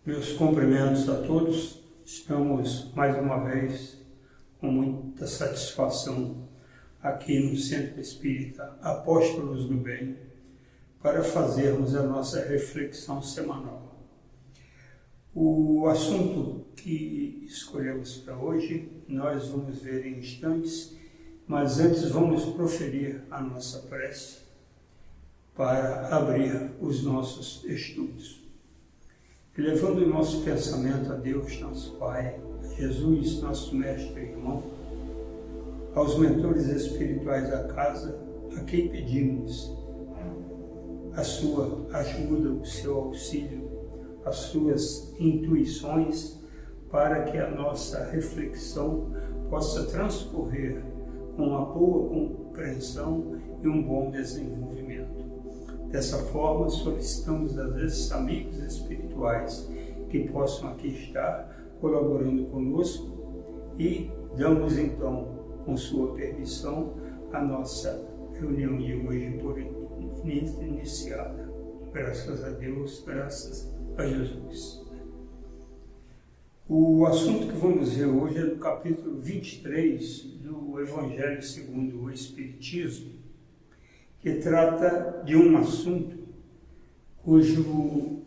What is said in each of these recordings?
Meus cumprimentos a todos. Estamos mais uma vez com muita satisfação aqui no Centro Espírita Apóstolos do Bem para fazermos a nossa reflexão semanal. O assunto que escolhemos para hoje nós vamos ver em instantes, mas antes vamos proferir a nossa prece para abrir os nossos estudos. Elevando o nosso pensamento a Deus, nosso Pai, a Jesus, nosso Mestre e Irmão, aos mentores espirituais da casa, a quem pedimos a sua ajuda, o seu auxílio, as suas intuições, para que a nossa reflexão possa transcorrer com uma boa compreensão e um bom desenvolvimento. Dessa forma, solicitamos às vezes amigos espirituais que possam aqui estar colaborando conosco e damos então, com sua permissão, a nossa reunião de hoje por iniciada. Graças a Deus, graças a Jesus. O assunto que vamos ver hoje é do capítulo 23 do Evangelho segundo o Espiritismo, que trata de um assunto cujo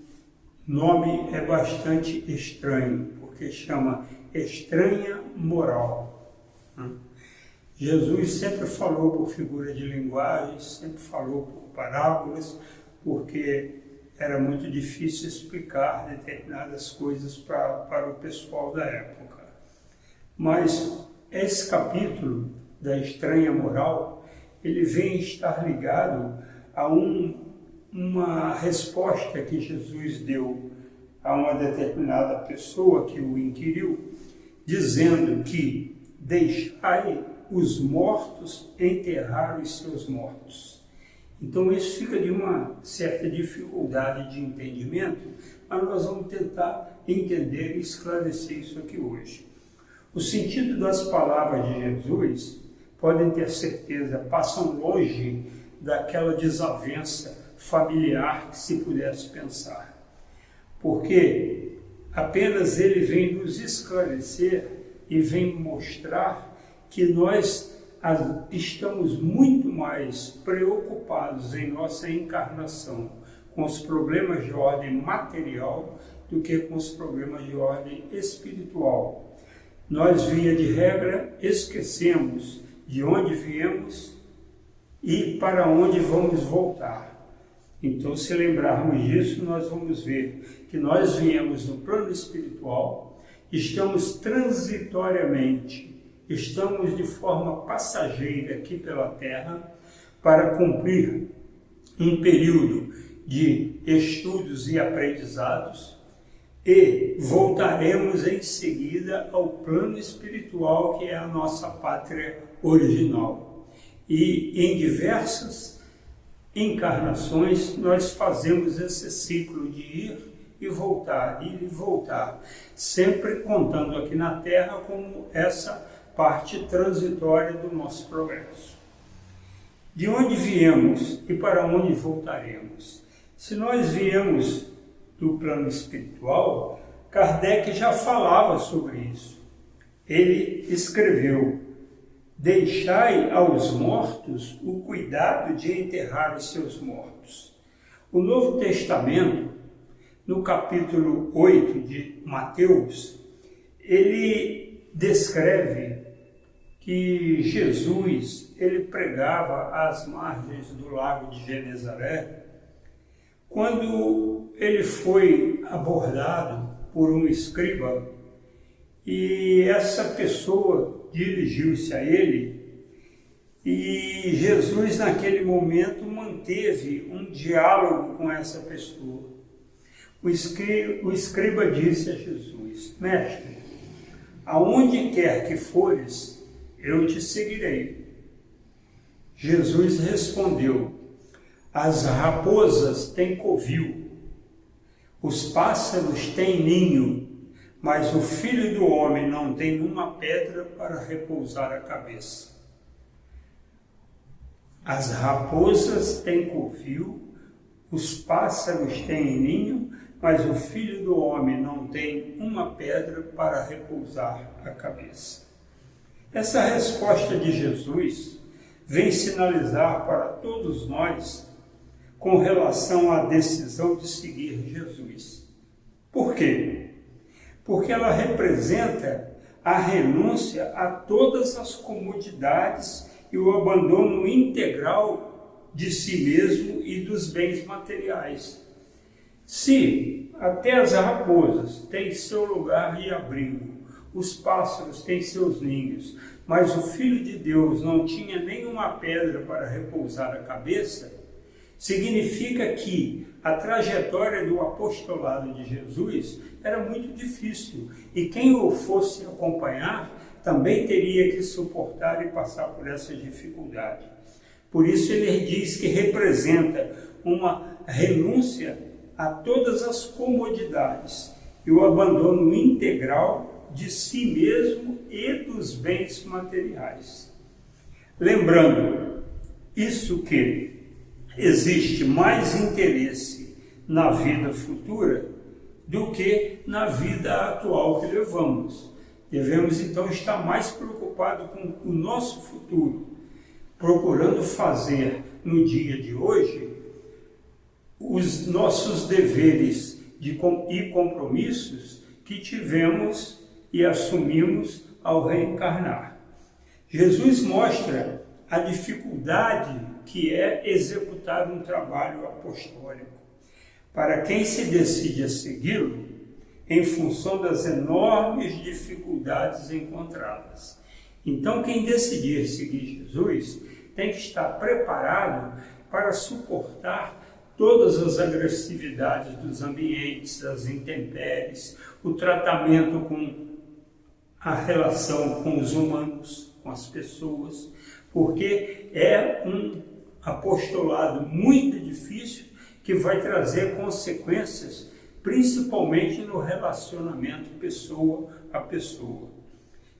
nome é bastante estranho, porque chama estranha moral. Jesus sempre falou por figura de linguagem, sempre falou por parábolas, porque era muito difícil explicar determinadas coisas para o pessoal da época. Mas esse capítulo da estranha moral, ele vem estar ligado a uma resposta que Jesus deu a uma determinada pessoa que o inquiriu, dizendo que deixai os mortos enterrar os seus mortos. Então isso fica de uma certa dificuldade de entendimento, mas nós vamos tentar entender e esclarecer isso aqui hoje. O sentido das palavras de Jesus, podem ter certeza, passam longe daquela desavença familiar que se pudesse pensar. Porque apenas ele vem nos esclarecer e vem mostrar que nós estamos muito mais preocupados em nossa encarnação com os problemas de ordem material do que com os problemas de ordem espiritual. Nós, via de regra, esquecemos de onde viemos e para onde vamos voltar. Então, se lembrarmos disso, nós vamos ver que nós viemos no plano espiritual, estamos transitoriamente, estamos de forma passageira aqui pela Terra para cumprir um período de estudos e aprendizados e voltaremos em seguida ao plano espiritual, que é a nossa pátria original. E em diversas encarnações nós fazemos esse ciclo de ir e voltar, sempre contando aqui na Terra como essa parte transitória do nosso progresso. De onde viemos e para onde voltaremos? Se nós viemos do plano espiritual, Kardec já falava sobre isso. Ele escreveu: deixai aos mortos o cuidado de enterrar os seus mortos. O Novo Testamento, no capítulo 8 de Mateus, ele descreve que Jesus, ele pregava às margens do lago de Genezaré, quando ele foi abordado por um escriba, e essa pessoa dirigiu-se a ele, e Jesus naquele momento manteve um diálogo com essa pessoa. O escriba disse a Jesus: Mestre, aonde quer que fores, eu te seguirei. Jesus respondeu: as raposas têm covil, os pássaros têm ninho, mas o Filho do Homem não tem uma pedra para repousar a cabeça. As raposas têm covil, os pássaros têm ninho, mas o Filho do Homem não tem uma pedra para repousar a cabeça. Essa resposta de Jesus vem sinalizar para todos nós com relação à decisão de seguir Jesus. Por quê? Porque ela representa a renúncia a todas as comodidades e o abandono integral de si mesmo e dos bens materiais. Se até as raposas têm seu lugar e abrigo, os pássaros têm seus ninhos, mas o Filho de Deus não tinha nenhuma pedra para repousar a cabeça, significa que a trajetória do apostolado de Jesus era muito difícil e quem o fosse acompanhar também teria que suportar e passar por essa dificuldade. Por isso ele diz que representa uma renúncia a todas as comodidades e o abandono integral de si mesmo e dos bens materiais. Lembrando, isso que existe mais interesse na vida futura do que na vida atual que levamos. Devemos então estar mais preocupados com o nosso futuro, procurando fazer no dia de hoje os nossos deveres e compromissos que tivemos e assumimos ao reencarnar. Jesus mostra a dificuldade que é executar um trabalho apostólico para quem se decide a segui-lo em função das enormes dificuldades encontradas. Então, quem decidir seguir Jesus tem que estar preparado para suportar todas as agressividades dos ambientes, das intempéries, o tratamento com a relação com os humanos, com as pessoas, porque é um apostolado muito difícil que vai trazer consequências, principalmente no relacionamento pessoa a pessoa.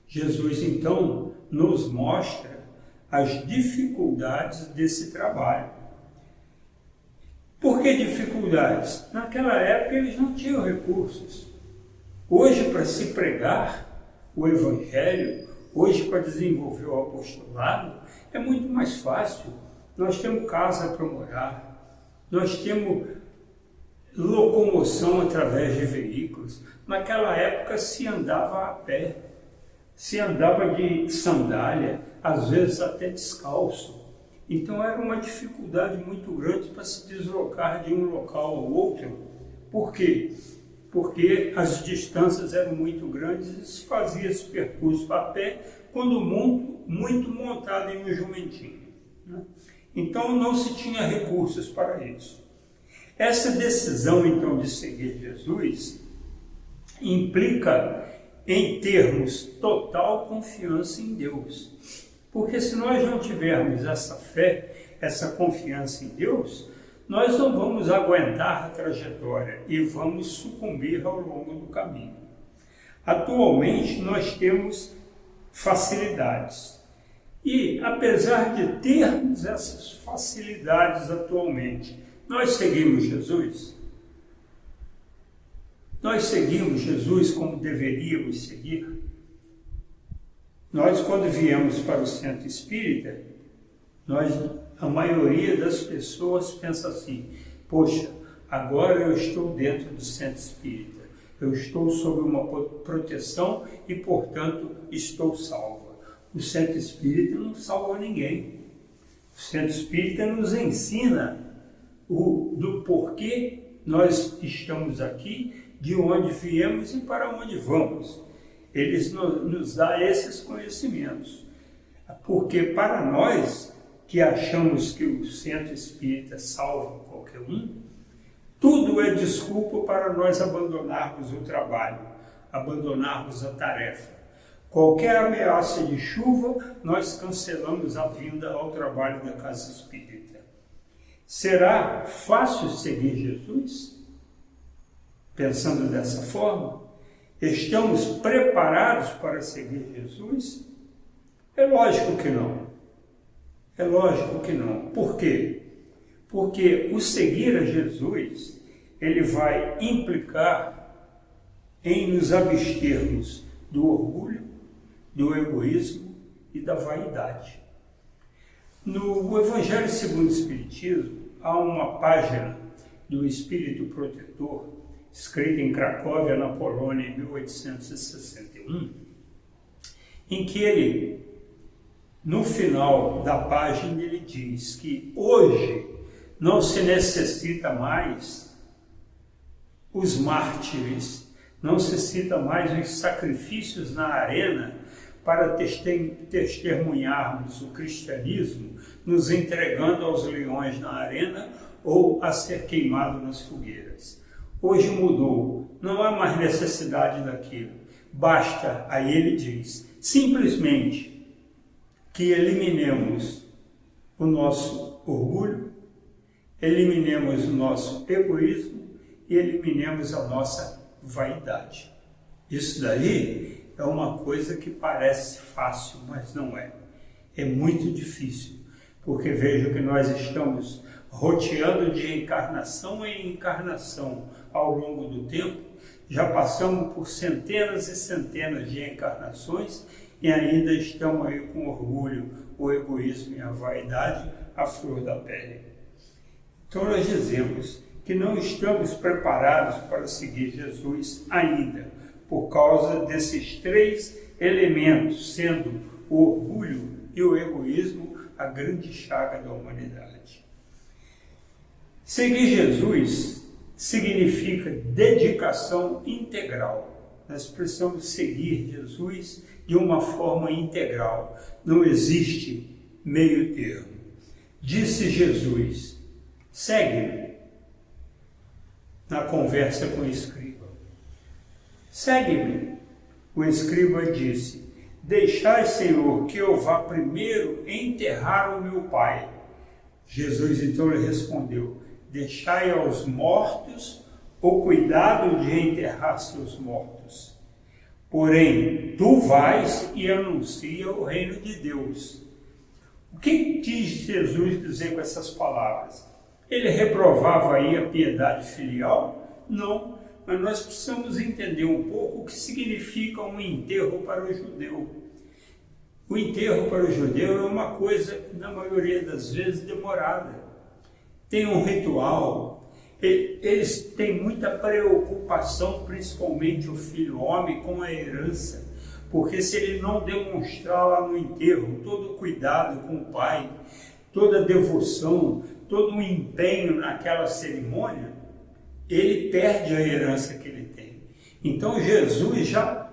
Jesus, então, nos mostra as dificuldades desse trabalho. Por que dificuldades? Naquela época eles não tinham recursos. Hoje, para se pregar o Evangelho, hoje para desenvolver o apostolado, é muito mais fácil. Nós temos casa para morar, nós temos locomoção através de veículos. Naquela época se andava a pé, se andava de sandália, às vezes até descalço. Então era uma dificuldade muito grande para se deslocar de um local ao outro. Por quê? Porque as distâncias eram muito grandes e se fazia esse percurso a pé, quando muito montado em um jumentinho, né? Então não se tinha recursos para isso. Essa decisão então de seguir Jesus implica em termos total confiança em Deus. Porque se nós não tivermos essa fé, essa confiança em Deus, nós não vamos aguentar a trajetória e vamos sucumbir ao longo do caminho. Atualmente nós temos facilidades. E apesar de termos essas facilidades atualmente, nós seguimos Jesus? Nós seguimos Jesus como deveríamos seguir? Nós, quando viemos para o centro espírita, a maioria das pessoas pensa assim: poxa, agora eu estou dentro do centro espírita, eu estou sob uma proteção e, portanto, estou salva. O centro espírita não salva ninguém. O centro espírita nos ensina do porquê nós estamos aqui, de onde viemos e para onde vamos. Eles nos dão esses conhecimentos. Porque para nós, que achamos que o centro espírita salva qualquer um, tudo é desculpa para nós abandonarmos o trabalho, abandonarmos a tarefa. Qualquer ameaça de chuva, nós cancelamos a vinda ao trabalho da casa espírita. Será fácil seguir Jesus? Pensando dessa forma, estamos preparados para seguir Jesus? É lógico que não. É lógico que não. Por quê? Porque o seguir a Jesus ele vai implicar em nos abstermos do orgulho, do egoísmo e da vaidade. No Evangelho segundo o Espiritismo, há uma página do Espírito Protetor, escrita em Cracóvia, na Polônia, em 1861, em que ele, no final da página, ele diz que hoje não se necessita mais os mártires, não se cita mais os sacrifícios na arena para testemunharmos o cristianismo, nos entregando aos leões na arena ou a ser queimado nas fogueiras. Hoje mudou, não há mais necessidade daquilo. Basta, aí ele diz, simplesmente que eliminemos o nosso orgulho, eliminemos o nosso egoísmo e eliminemos a nossa vaidade. Isso daí é uma coisa que parece fácil, mas não é. É muito difícil, porque vejo que nós estamos roteando de encarnação em encarnação ao longo do tempo, já passamos por centenas e centenas de encarnações e ainda estamos aí com o orgulho, o egoísmo e a vaidade à flor da pele. Então nós dizemos que não estamos preparados para seguir Jesus ainda, por causa desses três elementos, sendo o orgulho e o egoísmo a grande chaga da humanidade. Seguir Jesus significa dedicação integral. Nós precisamos seguir Jesus de uma forma integral. Não existe meio termo. Disse Jesus, segue-me, na conversa com o escriba. Segue-me. O escriba disse, deixai, Senhor, que eu vá primeiro enterrar o meu pai. Jesus então lhe respondeu, deixai aos mortos o cuidado de enterrar seus mortos. Porém, tu vais e anuncia o reino de Deus. O que quis Jesus dizer com essas palavras? Ele reprovava aí a piedade filial? Não, mas nós precisamos entender um pouco o que significa um enterro para o judeu. O enterro para o judeu é uma coisa, na maioria das vezes, demorada. Tem um ritual, eles têm muita preocupação, principalmente o filho homem, com a herança, porque se ele não demonstrar lá no enterro todo o cuidado com o pai, toda a devoção, todo o empenho naquela cerimônia, ele perde a herança que ele tem. Então Jesus, já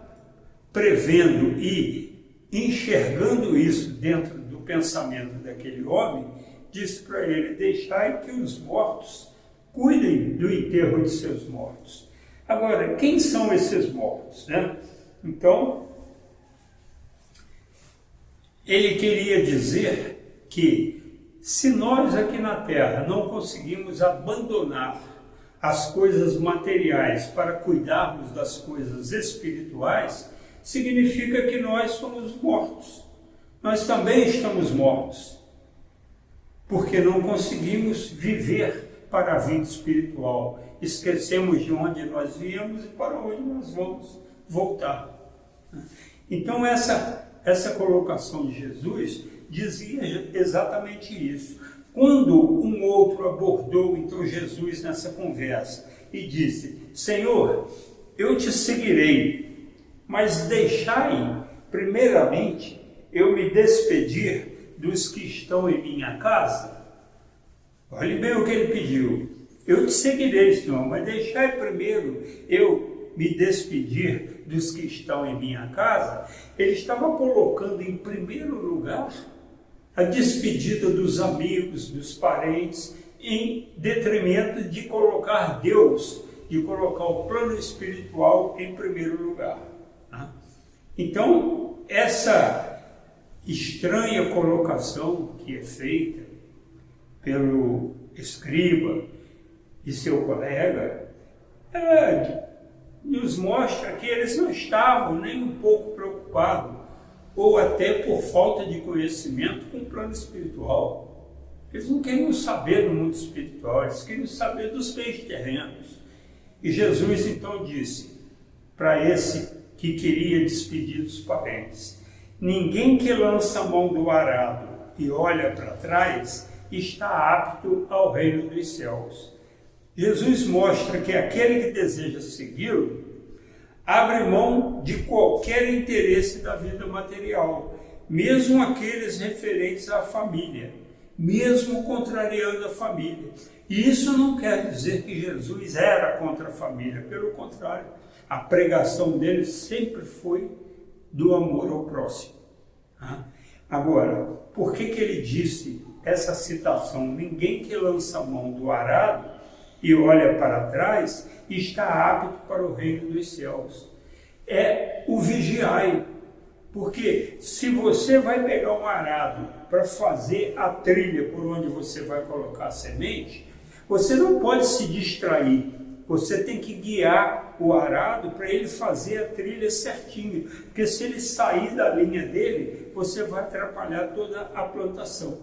prevendo e enxergando isso dentro do pensamento daquele homem, disse para ele, deixai que os mortos cuidem do enterro de seus mortos. Agora, quem são esses mortos, né? Então, ele queria dizer que se nós aqui na Terra não conseguimos abandonar as coisas materiais para cuidarmos das coisas espirituais, significa que nós somos mortos. Nós também estamos mortos, porque não conseguimos viver para a vida espiritual. Esquecemos de onde nós viemos e para onde nós vamos voltar. Então essa colocação de Jesus dizia exatamente isso. Quando um outro abordou então Jesus nessa conversa e disse, Senhor, eu te seguirei, mas deixai primeiramente eu me despedir dos que estão em minha casa. Olhe bem o que ele pediu. Eu te seguirei, Senhor, mas deixai primeiro eu me despedir dos que estão em minha casa. Ele estava colocando em primeiro lugar a despedida dos amigos, dos parentes, em detrimento de colocar Deus, de colocar o plano espiritual em primeiro lugar. Então, essa estranha colocação que é feita pelo escriba e seu colega, ela nos mostra que eles não estavam nem um pouco preocupados, ou até por falta de conhecimento com o plano espiritual. Eles não queriam saber do mundo espiritual, eles queriam saber dos bens terrenos. E Jesus então disse para esse que queria despedir dos parentes: ninguém que lança a mão do arado e olha para trás está apto ao reino dos céus. Jesus mostra que aquele que deseja segui-lo abre mão de qualquer interesse da vida material, mesmo aqueles referentes à família, mesmo contrariando a família. E isso não quer dizer que Jesus era contra a família, pelo contrário, a pregação dele sempre foi do amor ao próximo. Agora, por que ele disse essa citação? Ninguém que lança a mão do arado e olha para trás está apto para o reino dos céus. É o vigiai. Porque se você vai pegar um arado para fazer a trilha por onde você vai colocar a semente, você não pode se distrair. Você tem que guiar o arado para ele fazer a trilha certinho. Porque se ele sair da linha dele, você vai atrapalhar toda a plantação.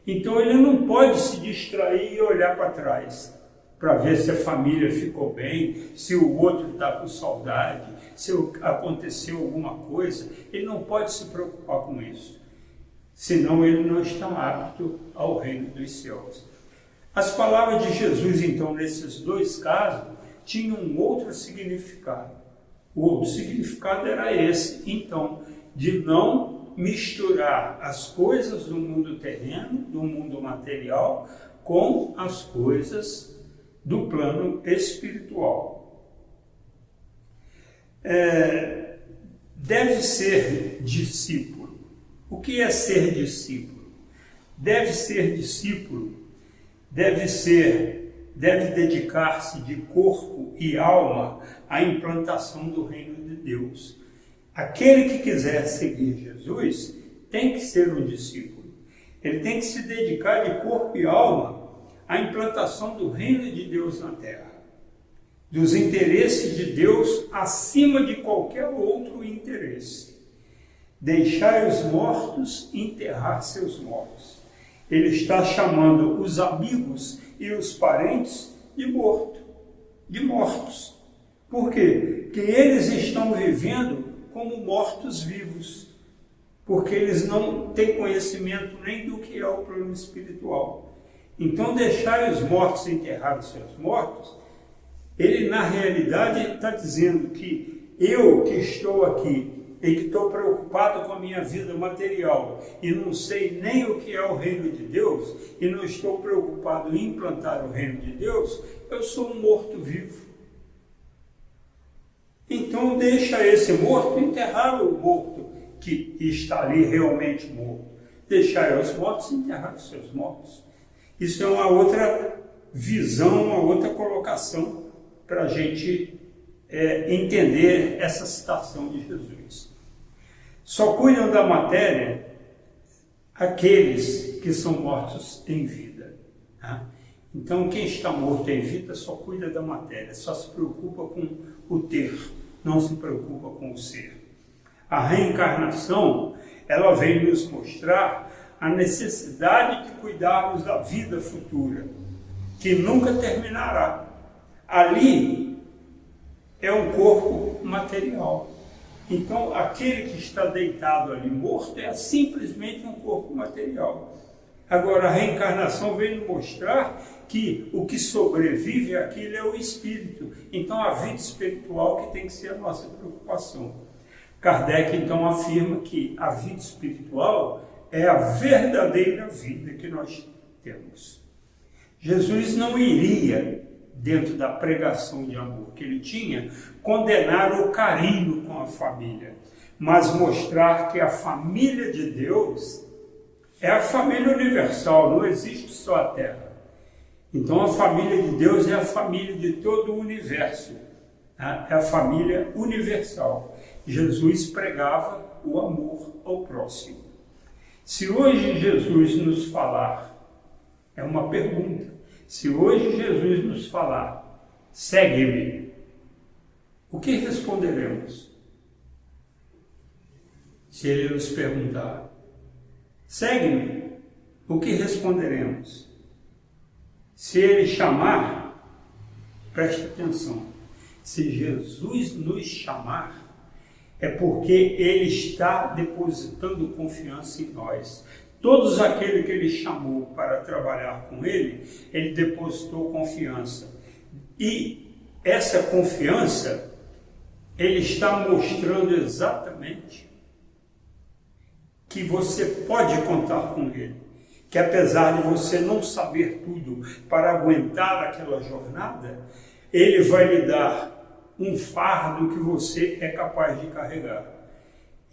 Então ele não pode se distrair e olhar para trás para ver se a família ficou bem, se o outro está com saudade, se aconteceu alguma coisa. Ele não pode se preocupar com isso, senão ele não está apto ao reino dos céus. As palavras de Jesus, então, nesses dois casos, tinham um outro significado. O outro significado era esse, então, de não misturar as coisas do mundo terreno, do mundo material, com as coisas do plano espiritual. Deve ser discípulo. O que é ser discípulo? Deve ser discípulo, deve dedicar-se de corpo e alma à implantação do reino de Deus. Aquele que quiser seguir Jesus tem que ser um discípulo. Ele tem que se dedicar de corpo e alma à implantação do reino de Deus na terra, dos interesses de Deus acima de qualquer outro interesse. Deixai os mortos enterrar seus mortos. Ele está chamando os amigos e os parentes de mortos. Por quê? Porque eles estão vivendo como mortos-vivos, porque eles não têm conhecimento nem do que é o plano espiritual. Então, deixar os mortos enterrar os seus mortos, ele na realidade está dizendo que eu que estou aqui e que estou preocupado com a minha vida material e não sei nem o que é o reino de Deus e não estou preocupado em implantar o reino de Deus, eu sou um morto-vivo. Então deixa esse morto enterrar o morto que está ali realmente morto. Deixar os mortos enterrar os seus mortos. Isso é uma outra visão, uma outra colocação para a gente entender essa citação de Jesus. Só cuidam da matéria aqueles que são mortos em vida. Tá? Então, quem está morto em vida só cuida da matéria, só se preocupa com o ter, não se preocupa com o ser. A reencarnação, ela vem nos mostrar a necessidade de cuidarmos da vida futura, que nunca terminará. Ali é um corpo material. Então, aquele que está deitado ali morto é simplesmente um corpo material. Agora, a reencarnação vem nos mostrar que o que sobrevive àquilo é o espírito. Então, a vida espiritual que tem que ser a nossa preocupação. Kardec, então, afirma que a vida espiritual é a verdadeira vida que nós temos. Jesus não iria, dentro da pregação de amor que ele tinha, condenar o carinho com a família, mas mostrar que a família de Deus é a família universal, não existe só a Terra. Então a família de Deus é a família de todo o universo, tá? É a família universal. Jesus pregava o amor ao próximo. Se hoje Jesus nos falar, é uma pergunta, se hoje Jesus nos falar, segue-me, o que responderemos? Se ele nos perguntar, segue-me, o que responderemos? Se ele chamar, preste atenção, se Jesus nos chamar, é porque ele está depositando confiança em nós. Todos aqueles que ele chamou para trabalhar com ele, ele depositou confiança. E essa confiança, ele está mostrando exatamente que você pode contar com ele. Que apesar de você não saber tudo para aguentar aquela jornada, ele vai lhe dar um fardo que você é capaz de carregar.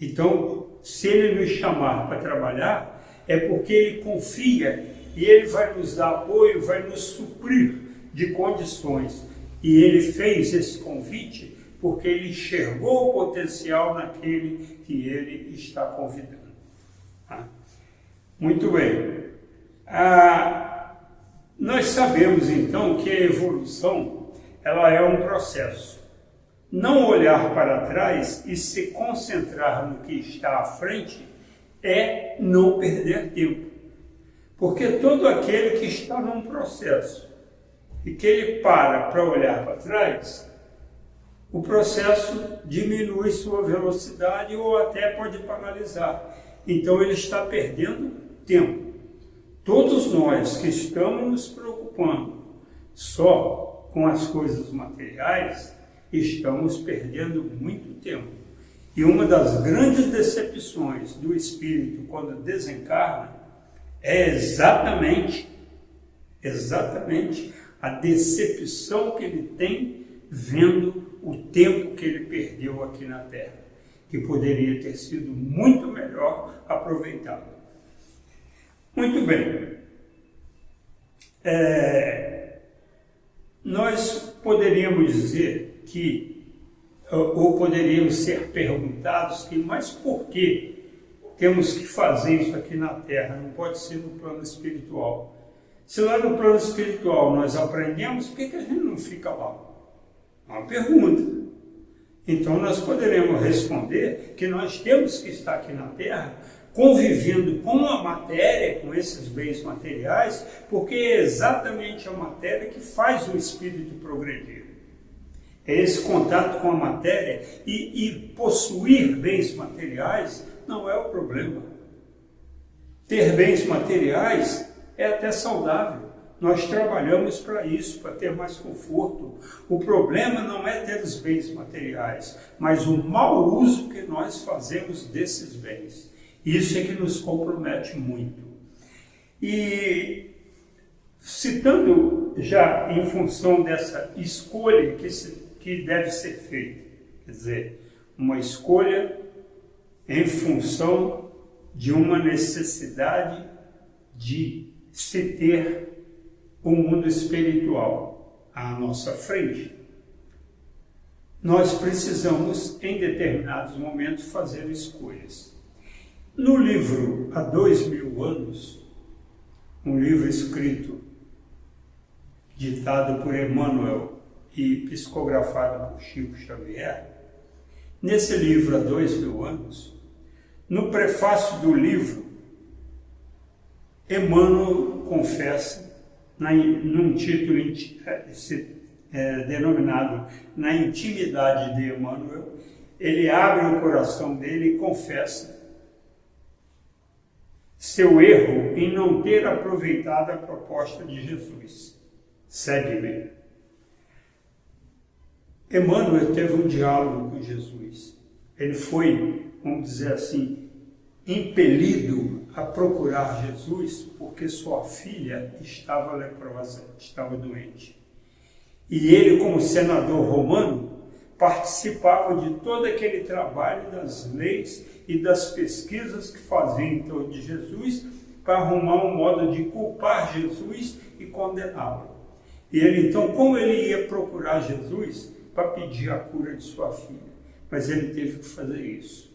Então, se ele nos chamar para trabalhar, é porque ele confia e ele vai nos dar apoio, vai nos suprir de condições. E ele fez esse convite porque ele enxergou o potencial naquele que ele está convidando. Muito bem. Nós sabemos então que a evolução ela é um processo. Não olhar para trás e se concentrar no que está à frente é não perder tempo. Porque todo aquele que está num processo e que ele para olhar para trás, o processo diminui sua velocidade ou até pode paralisar. Então ele está perdendo tempo. Todos nós que estamos nos preocupando só com as coisas materiais, estamos perdendo muito tempo. E uma das grandes decepções do espírito quando desencarna é exatamente a decepção que ele tem vendo o tempo que ele perdeu aqui na Terra, que poderia ter sido muito melhor aproveitado. Muito bem. Nós poderíamos dizer que, ou poderíamos ser perguntados que, mas por que temos que fazer isso aqui na Terra? Não pode ser no plano espiritual. Se lá no plano espiritual nós aprendemos, por que a gente não fica lá? É uma pergunta. Então nós poderemos responder que nós temos que estar aqui na Terra convivendo com a matéria, com esses bens materiais, porque é exatamente a matéria que faz o espírito progredir. É esse contato com a matéria e possuir bens materiais não é o problema. Ter bens materiais é até saudável. Nós trabalhamos para isso, para ter mais conforto. O problema não é ter os bens materiais, mas o mau uso que nós fazemos desses bens. Isso é que nos compromete muito. E citando já em função dessa escolha que deve ser feita, quer dizer, uma escolha em função de uma necessidade de se ter o mundo espiritual à nossa frente. Nós precisamos, em determinados momentos, fazer escolhas. No livro Há 2000 anos, um livro escrito, ditado por Emmanuel e psicografado por Chico Xavier, nesse livro Há 2000 anos, no prefácio do livro, Emmanuel confessa, num título denominado Na Intimidade de Emmanuel, ele abre o coração dele e confessa seu erro em não ter aproveitado a proposta de Jesus. Segue-me. Emmanuel teve um diálogo com Jesus. Ele foi, vamos dizer assim, impelido a procurar Jesus porque sua filha estava leprosa, estava doente. E ele, como senador romano, participava de todo aquele trabalho das leis e das pesquisas que faziam em torno de Jesus para arrumar um modo de culpar Jesus e condená-lo. E ele, então, como ele ia procurar Jesus para pedir a cura de sua filha? Mas ele teve que fazer isso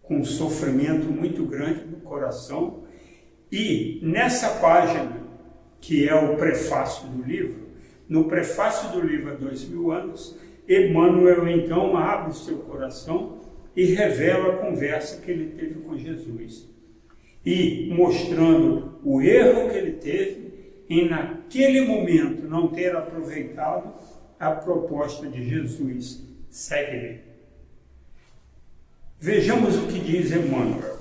com um sofrimento muito grande no coração. E nessa página, que é o prefácio do livro, no prefácio do livro Há 2000 anos, Emmanuel então abre o seu coração e revela a conversa que ele teve com Jesus. e mostrando o erro que ele teve em, naquele momento, não ter aproveitado a proposta de Jesus: segue-me. Vejamos o que diz Emmanuel.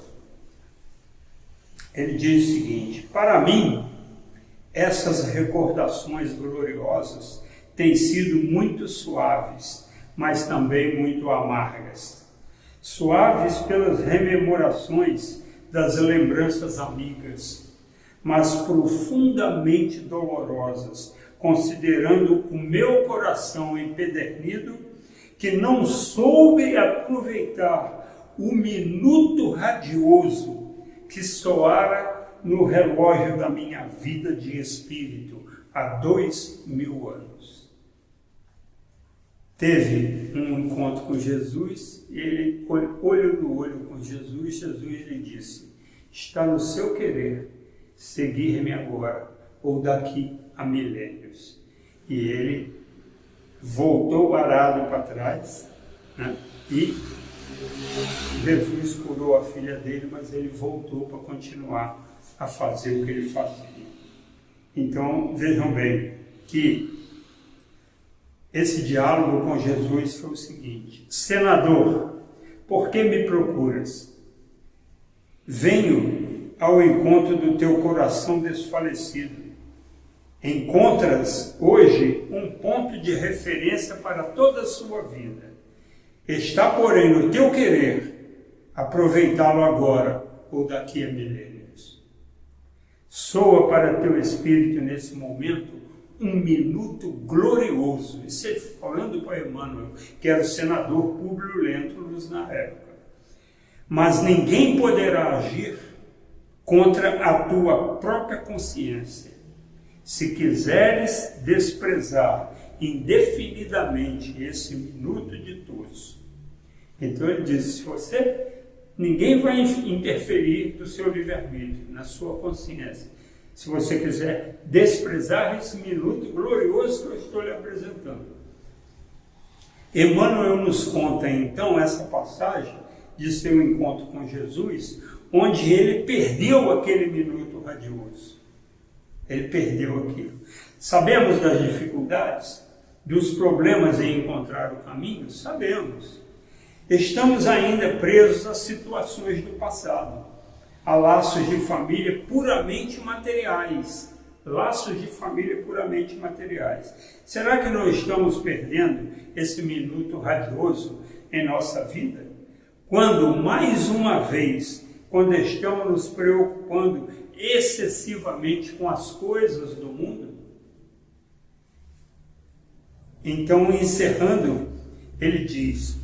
Ele diz o seguinte: para mim, essas recordações gloriosas têm sido muito suaves, mas também muito amargas. Suaves pelas rememorações das lembranças amigas, mas profundamente dolorosas, considerando o meu coração empedernido, que não soube aproveitar o minuto radioso que soara no relógio da minha vida de espírito há 2000 anos. Teve um encontro com Jesus, e ele, olho no olho com Jesus, Jesus lhe disse: está no seu querer seguir-me agora ou daqui a milênios. E ele voltou arado para trás, né? E Jesus curou a filha dele, mas ele voltou para continuar a fazer o que ele fazia. Então, vejam bem que esse diálogo com Jesus foi o seguinte: senador, por que me procuras? Venho ao encontro do teu coração desfalecido. Encontras hoje um ponto de referência para toda a sua vida. Está, porém, no teu querer aproveitá-lo agora ou daqui a milênios. Soa para teu espírito nesse momento um minuto glorioso. Isso é falando para Emmanuel, que era o senador Públio Lentulus na época. Mas ninguém poderá agir contra a tua própria consciência. Se quiseres desprezar indefinidamente esse minuto ditoso. Então ele diz: se você, ninguém vai interferir do seu livre-arbítrio, na sua consciência. Se você quiser desprezar esse minuto glorioso que eu estou lhe apresentando. Emmanuel nos conta então essa passagem de seu encontro com Jesus, onde ele perdeu aquele minuto radioso. Ele perdeu aquilo. Sabemos das dificuldades, dos problemas em encontrar o caminho? Sabemos. Estamos ainda presos a situações do passado, a laços de família puramente materiais. Laços de família puramente materiais. Será que não estamos perdendo esse minuto radioso em nossa vida? Quando, mais uma vez, quando estamos nos preocupando excessivamente com as coisas do mundo? Então, encerrando, ele diz: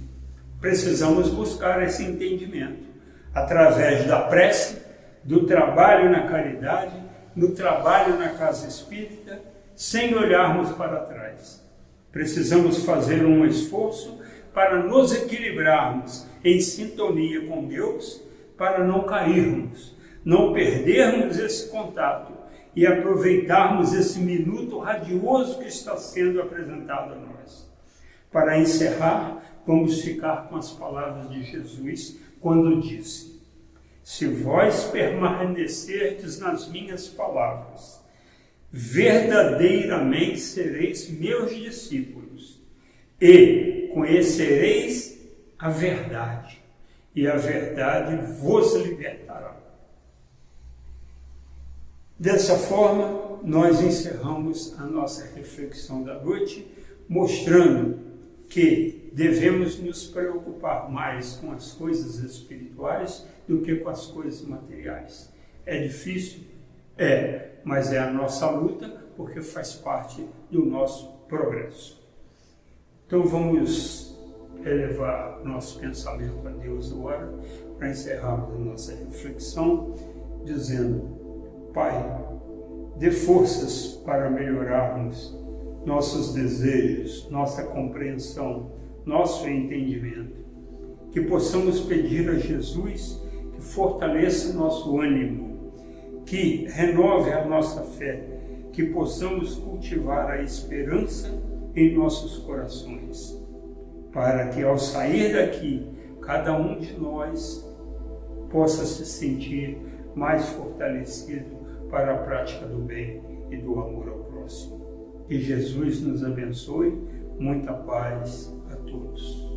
precisamos buscar esse entendimento através da prece, do trabalho na caridade, no trabalho na casa espírita, sem olharmos para trás. Precisamos fazer um esforço para nos equilibrarmos em sintonia com Deus, para não cairmos, não perdermos esse contato e aproveitarmos esse minuto radioso que está sendo apresentado a nós. Para encerrar, vamos ficar com as palavras de Jesus quando disse: se vós permanecerdes nas minhas palavras, verdadeiramente sereis meus discípulos e conhecereis a verdade, e a verdade vos libertará. Dessa forma, nós encerramos a nossa reflexão da noite, mostrando que devemos nos preocupar mais com as coisas espirituais do que com as coisas materiais. É difícil? É, mas é a nossa luta, porque faz parte do nosso progresso. Então vamos elevar nosso pensamento a Deus agora, para encerrarmos a nossa reflexão, dizendo: Pai, dê forças para melhorarmos nossos desejos, nossa compreensão, nosso entendimento. Que possamos pedir a Jesus que fortaleça nosso ânimo, que renove a nossa fé, que possamos cultivar a esperança em nossos corações, para que ao sair daqui, cada um de nós possa se sentir mais fortalecido para a prática do bem e do amor ao próximo. Que Jesus nos abençoe. Muita paz a todos.